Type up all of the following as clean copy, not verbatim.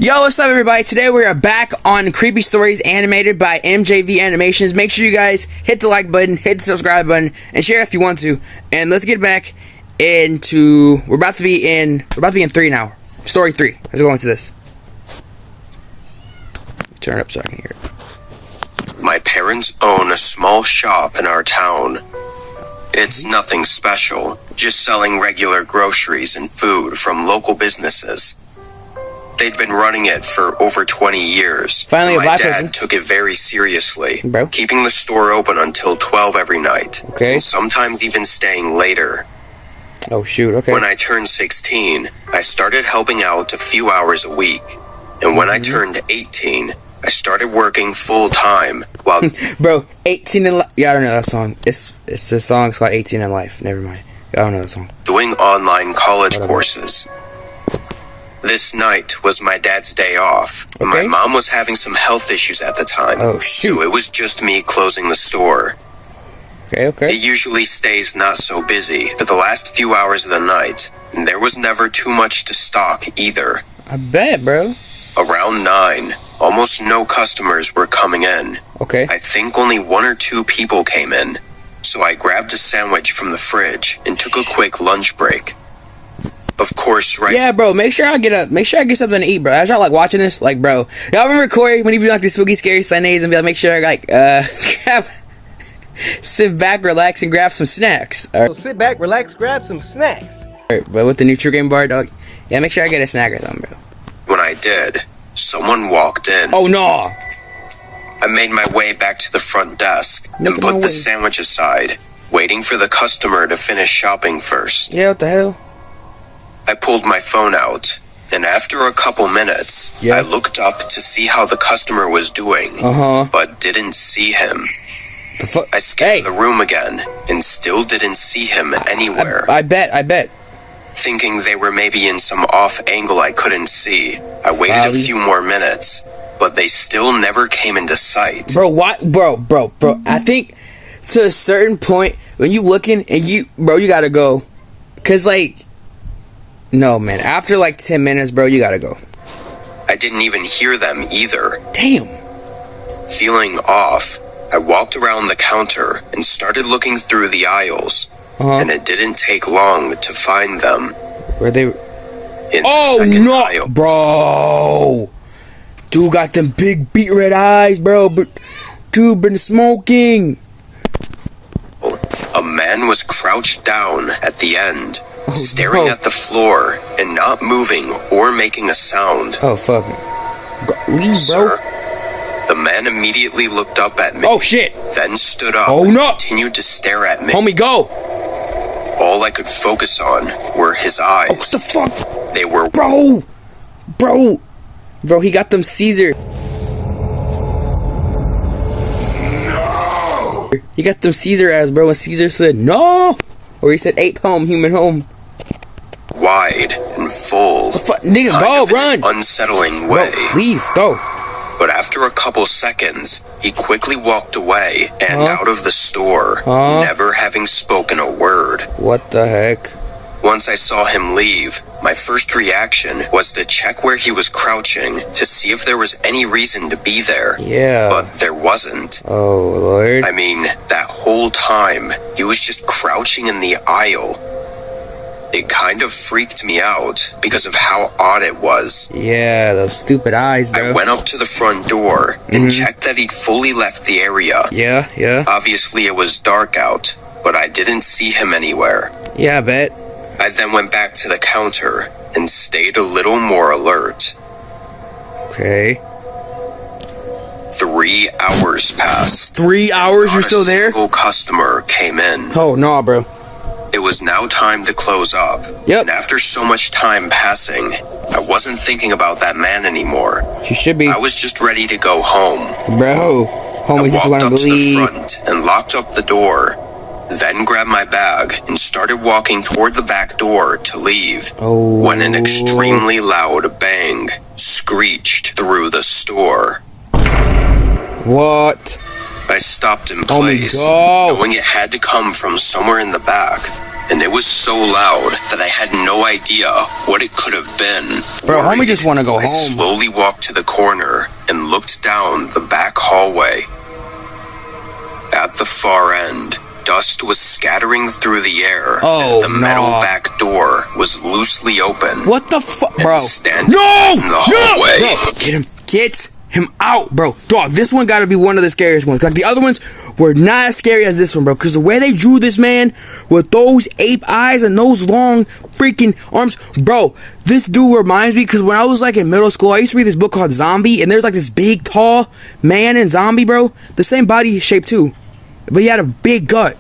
Yo, what's up everybody? Today we are back on Creepy Stories animated by MJV Animations. Make sure you guys hit the like button, hit the subscribe button, and share if you want to. And let's get back into we're about to be in 3 now. Story 3. Let's go into this. Turn it up so I can hear it. My parents own a small shop in our town. It's nothing special, just selling regular groceries and food from local businesses. They'd been running it for over 20 years. Finally, a my black dad person. took it very seriously, Bro. keeping the store open until 12 every night. Okay. And sometimes even staying later. Oh shoot, okay. When I turned 16, I started helping out a few hours a week. And when I turned 18, I started working full-time while... Bro, 18 in life. Yeah, I don't know that song. It's a song. It's called 18 in Life. Never mind. I don't know that song. doing online college courses. This night was my dad's day off. Okay. My mom was having some health issues at the time. Oh, shoot. So it was just me closing the store. Okay. It usually stays not so busy for the last few hours of the night, and there was never too much to stock either. I bet, bro. Around 9, almost no customers were coming in. Okay. I think only 1 or 2 people came in. So I grabbed a sandwich from the fridge and took a quick lunch break. Of course, right? Yeah, bro. Make sure I get something to eat, bro. As y'all like watching this, like, bro. Y'all remember Corey when he be like these spooky, scary Sundays and be like, make sure I grab, sit back, relax, and grab some snacks. All right. So sit back, relax, grab some snacks. But with the new True Game bar, dog. Yeah, make sure I get a snack or something, bro. When I did, someone walked in. Oh no. I made my way back to the front desk and Making my put the way. sandwich aside, waiting for the customer to finish shopping first. Yeah, what the hell? I pulled my phone out, and after a couple minutes, Yeah. I looked up to see how the customer was doing, but didn't see him. The fuck? I scanned Hey. the room again, and still didn't see him anywhere. I bet. Thinking they were maybe in some off angle I couldn't see, I waited Probably. a few more minutes, but they still never came into sight. Bro, why? Bro. I think to a certain point when you looking and you gotta go, cause like, no man. After like 10 minutes, bro, you gotta go. I didn't even hear them either. Damn. Feeling off, I walked around the counter and started looking through the aisles, and it didn't take long to find them. Where they? In Oh the second no, aisle. bro. Dude got them big beet red eyes, bro. But dude been smoking. A man was crouched down at the end, staring no. at the floor and not moving or making a sound. Oh fuck. Leave, bro. Sir, the man immediately looked up at me, Oh shit. then stood up Oh, and no. continued to stare at me. Homie, go. All I could focus on were his eyes. Oh, what the fuck, They were bro. He got them Caesar. He got them Caesar ass, bro. And Caesar said no, or he said ape home, human home. wide and full. The fuck, nigga, kind go of in run. an unsettling Bro, way. leave, go. But after a couple seconds, he quickly walked away and Huh? out of the store, Huh? never having spoken a word. What the heck? Once I saw him leave, my first reaction was to check where he was crouching to see if there was any reason to be there. Yeah. But there wasn't. Oh Lord. I mean, that whole time, he was just crouching in the aisle. It kind of freaked me out because of how odd it was. Yeah, those stupid eyes, I bro. went up to the front door and checked that he'd fully left the area. Yeah. Obviously, it was dark out, but I didn't see him anywhere. Yeah, I bet. I then went back to the counter and stayed a little more alert. Okay. 3 hours passed. 3 hours, you're Not still a there? single customer came in. Oh no, bro. It was now time to close up. Yep. And after so much time passing, I wasn't thinking about that man anymore. You should be, I was just ready to go home. bro. Homie, I just walked want up to to the leave. front and locked up the door. Then grabbed my bag and started walking toward the back door to leave. Oh. When an extremely loud bang screeched through the store. What? I stopped in Oh my place, God. knowing it had to come from somewhere in the back. And it was so loud that I had no idea what it could have been. Bro, homie just wanna go I home. slowly walked to the corner and looked down the back hallway. At the far end, dust was scattering through the air Oh, as the metal no. back door was loosely open. What the fuck, bro? And standing No! in the hallway. No! Get him out, bro. Dog, this one gotta be one of the scariest ones. Like, the other ones were not as scary as this one, bro. Because the way they drew this man with those ape eyes and those long freaking arms. Bro, this dude reminds me, because when I was, like, in middle school, I used to read this book called Zombie. And there's, like, this big, tall man in Zombie, bro. The same body shape, too. But he had a big gut.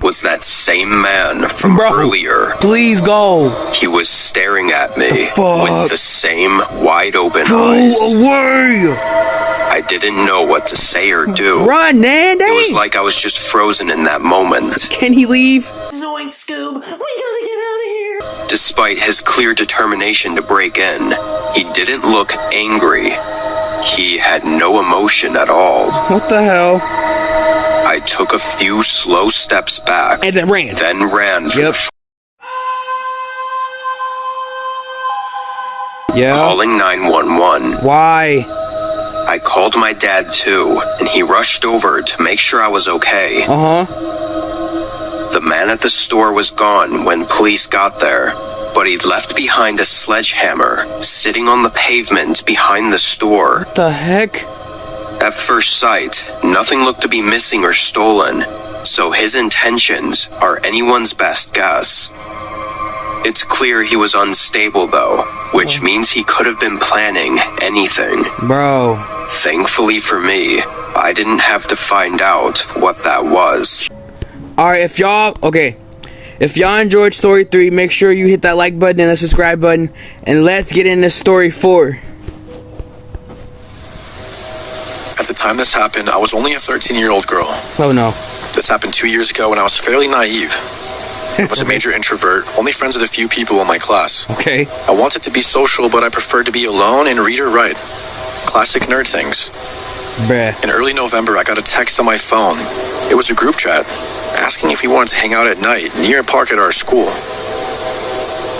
Was that same man from Bro, earlier. please go. He was staring at me fuck? with the same wide open Go eyes. away. I didn't know what to say or do. Run, Nandy. It was like I was just frozen in that moment. Can he leave? Zoink, Scoob, we gotta get out of here. Despite his clear determination to break in, he didn't look angry. He had no emotion at all. What the hell? I took a few slow steps back, And then ran. then ran for Yep. the Yeah. calling 911. Why? I called my dad too, and he rushed over to make sure I was okay. Uh-huh. The man at the store was gone when police got there, but he'd left behind a sledgehammer sitting on the pavement behind the store. What the heck? At first sight, nothing looked to be missing or stolen, so his intentions are anyone's best guess. It's clear he was unstable though, which means he could have been planning anything. Bro. Thankfully for me, I didn't have to find out what that was. Alright, if y'all enjoyed story 3, make sure you hit that like button and the subscribe button. And let's get into story 4. At the time this happened, I was only a 13-year-old girl. Oh no. This happened 2 years ago when I was fairly naive. I was a major introvert, only friends with a few people in my class. Okay. I wanted to be social, but I preferred to be alone and read or write. Classic nerd things. Bruh. In early November, I got a text on my phone. It was a group chat, asking if we wanted to hang out at night near a park at our school.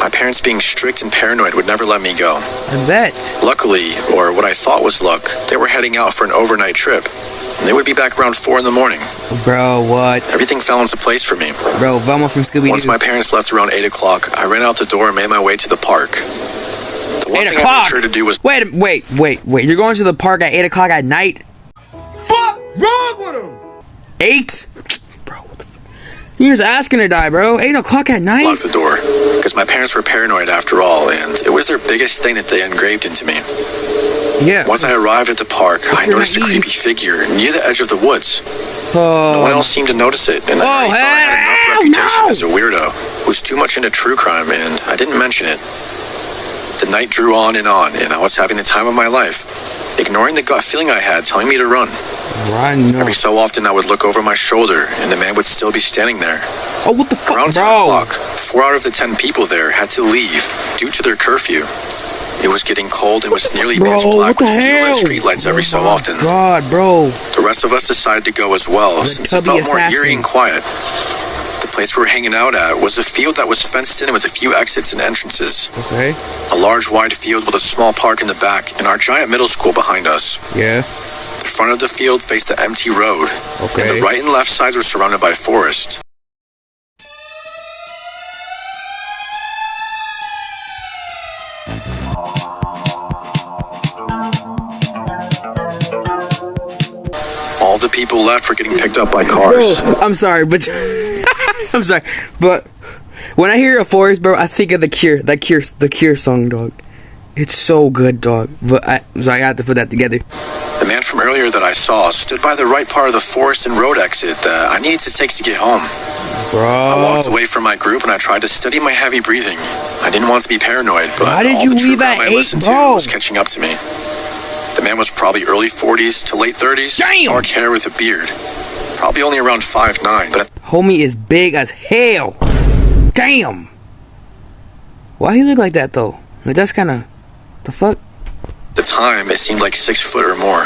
My parents, being strict and paranoid, would never let me go. I bet. Luckily, or what I thought was luck, they were heading out for an overnight trip. And they would be back around 4 in the morning. Bro, what? Everything fell into place for me. Bro, Velma from Scooby-Doo. Once my parents left around 8 o'clock, I ran out the door and made my way to the park. The one 8 thing I o'clock? made sure to do was Wait. You're going to the park at 8 o'clock at night? Fuck wrong with him? 8? Bro, what the fuck? You're just asking to die, bro. 8 o'clock at night? lock the door. Because my parents were paranoid after all, and it was their biggest thing that they engraved into me. Yeah. Once I arrived at the park, I you're noticed a naive. creepy figure near the edge of the woods. No one Oh, else seemed to notice it, and I already thought I had enough hell reputation no! as a weirdo who was too much into true crime, and I didn't mention it. The night drew on, and I was having the time of my life, ignoring the gut feeling I had telling me to run. run. Every so often, I would look over my shoulder, and the man would still be standing there. Oh, what the fuck, Around 10 bro? o'clock, 4 out of the 10 people there had to leave due to their curfew. It was getting cold and was nearly Bro, pitch what black the with few hell? lit streetlights every so often. God, bro. The rest of us decided to go as well, since it tubby felt more assassin. eerie and quiet. The place we were hanging out at was a field that was fenced in with a few exits and entrances. Okay. A large wide field with a small park in the back and our giant middle school behind us. Yeah. The front of the field faced the empty road, and Okay. the right and left sides were surrounded by forest. All the people left were getting picked up by cars. I'm sorry, but I'm sorry, but when I hear a forest, bro, I think of the Cure song, dog. It's so good, dog. But I got to put that together. The man from earlier that I saw stood by the right part of the forest and road exit that I needed to take to get home. I walked Bro, away from my group and I tried to steady my heavy breathing. I didn't want to be paranoid, but Why did all you the true leave at crime I 8, listened bro? to was catching up to me. The man was probably early 40s to late 30s, Damn! dark hair with a beard. Probably only around 5'9", but homie is big as hell. Damn. Why he look like that though? Like that's kind of the fuck. At the time, it seemed like 6 foot or more.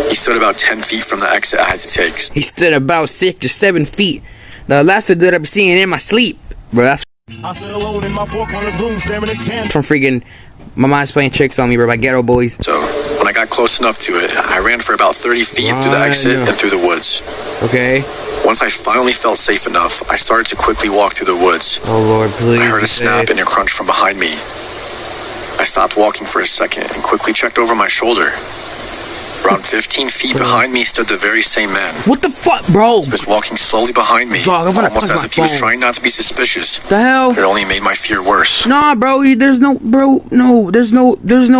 He stood about 10 feet from the exit I had to take. He stood about 6 to 7 feet. The last dude I've been seeing in my sleep, bro. That's I sit alone in my four-cornered room staring at candles. from freaking My Mind's Playing Tricks on Me, bro, by Ghetto Boys. So, when I got close enough to it, I ran for about 30 feet through the exit and through the woods. Okay. Once I finally felt safe enough, I started to quickly walk through the woods. Oh Lord, please. I heard be a snap safe. and a crunch from behind me. I stopped walking for a second and quickly checked over my shoulder. Around 15 feet behind me stood the very same man. What the fuck, bro? He was walking slowly behind me, Dog, I'm gonna almost punch as my if he was phone. trying not to be suspicious. The hell? It only made my fear worse. Nah, bro. There's no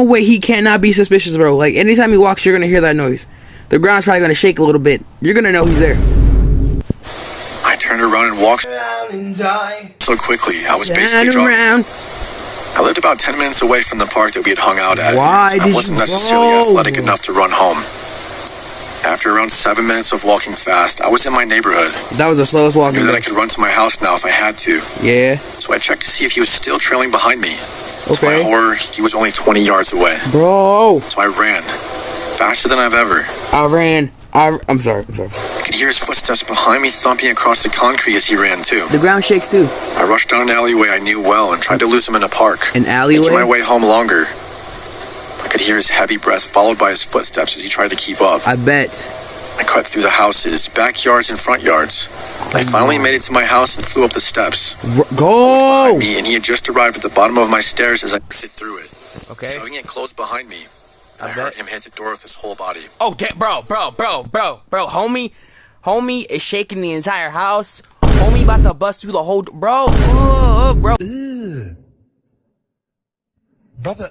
way he cannot be suspicious, bro. Like anytime he walks, you're gonna hear that noise. The ground's probably gonna shake a little bit. You're gonna know he's there. I turned around and walked so quickly, I was basically Stand jogging. around. I lived about 10 minutes away from the park that we had hung out at. Why and I did wasn't you necessarily go? athletic enough to run home. After around 7 minutes of walking fast, I was in my neighborhood. That was the slowest I walking. knew that bro. I could run to my house now if I had to. Yeah. So I checked to see if he was still trailing behind me. To my Okay. horror, he was only 20 yards away. Bro. So I ran, faster than I've ever. I ran. I'm sorry. I could hear his footsteps behind me thumping across the concrete as he ran too. The ground shakes too. I rushed down an alleyway I knew well and tried to lose him in a park. An alleyway? Making my way home longer. I could hear his heavy breath followed by his footsteps as he tried to keep up. I bet. I cut through the houses, backyards, and front yards. I finally made it to my house and flew up the steps. Go. Behind me, and he had just arrived at the bottom of my stairs as I slid through it. Okay. Shoving it closed behind me. I heard him hit the door with his whole body. Oh, bro, homie is shaking the entire house. Homie about to bust through the whole, bro. Brother,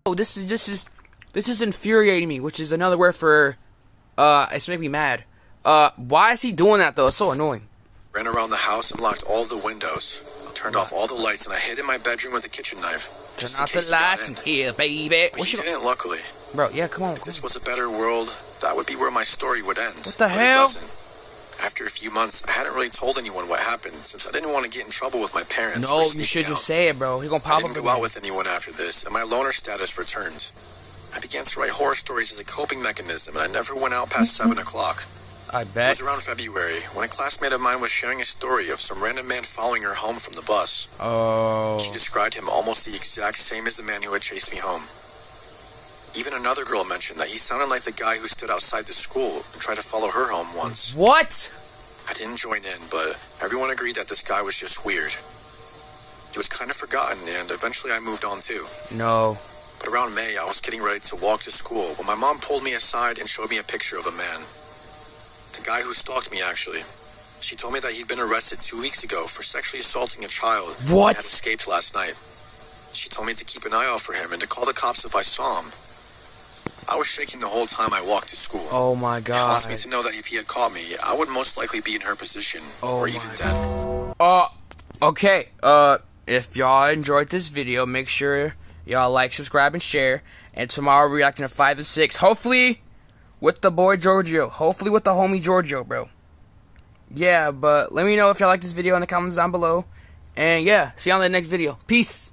Oh, this is infuriating me, which is another word for, it's making me mad. Why is he doing that though? It's so annoying. Ran around the house and locked all of the windows. Turned off all the lights and I hid in my bedroom with a kitchen knife. Turn just in off case the he got lights in. in here, baby. But What he you, didn't, luckily. bro? Yeah, come on. If this was a better world, that would be where my story would end. What the But hell? It doesn't. After a few months, I hadn't really told anyone what happened since I didn't want to get in trouble with my parents. No, for you sneaking should just out. say it, bro. He gonna I pop didn't up go out again. with anyone after this, and my loner status returned. I began to write horror stories as a coping mechanism, and I never went out past 7 o'clock. I It bet. was around February when a classmate of mine was sharing a story of some random man following her home from the bus. Oh. She described him almost the exact same as the man who had chased me home. Even another girl mentioned that he sounded like the guy who stood outside the school and tried to follow her home once. What? I didn't join in, but everyone agreed that this guy was just weird. He was kind of forgotten, and eventually I moved on too. No. But around May, I was getting ready to walk to school when my mom pulled me aside and showed me a picture of a man. The guy who stalked me, actually. She told me that he'd been arrested 2 weeks ago for sexually assaulting a child. What? And had escaped last night. She told me to keep an eye out for him and to call the cops if I saw him. I was shaking the whole time I walked to school. Oh my It god. caused me to know that if he had caught me, I would most likely be in her position, or even my dead. Okay, if y'all enjoyed this video, make sure y'all like, subscribe, and share. And tomorrow we're reacting to 5 and 6. Hopefully with the boy Giorgio. Hopefully with the homie Giorgio, bro. Yeah, but let me know if y'all like this video in the comments down below. And yeah, see you on the next video. Peace.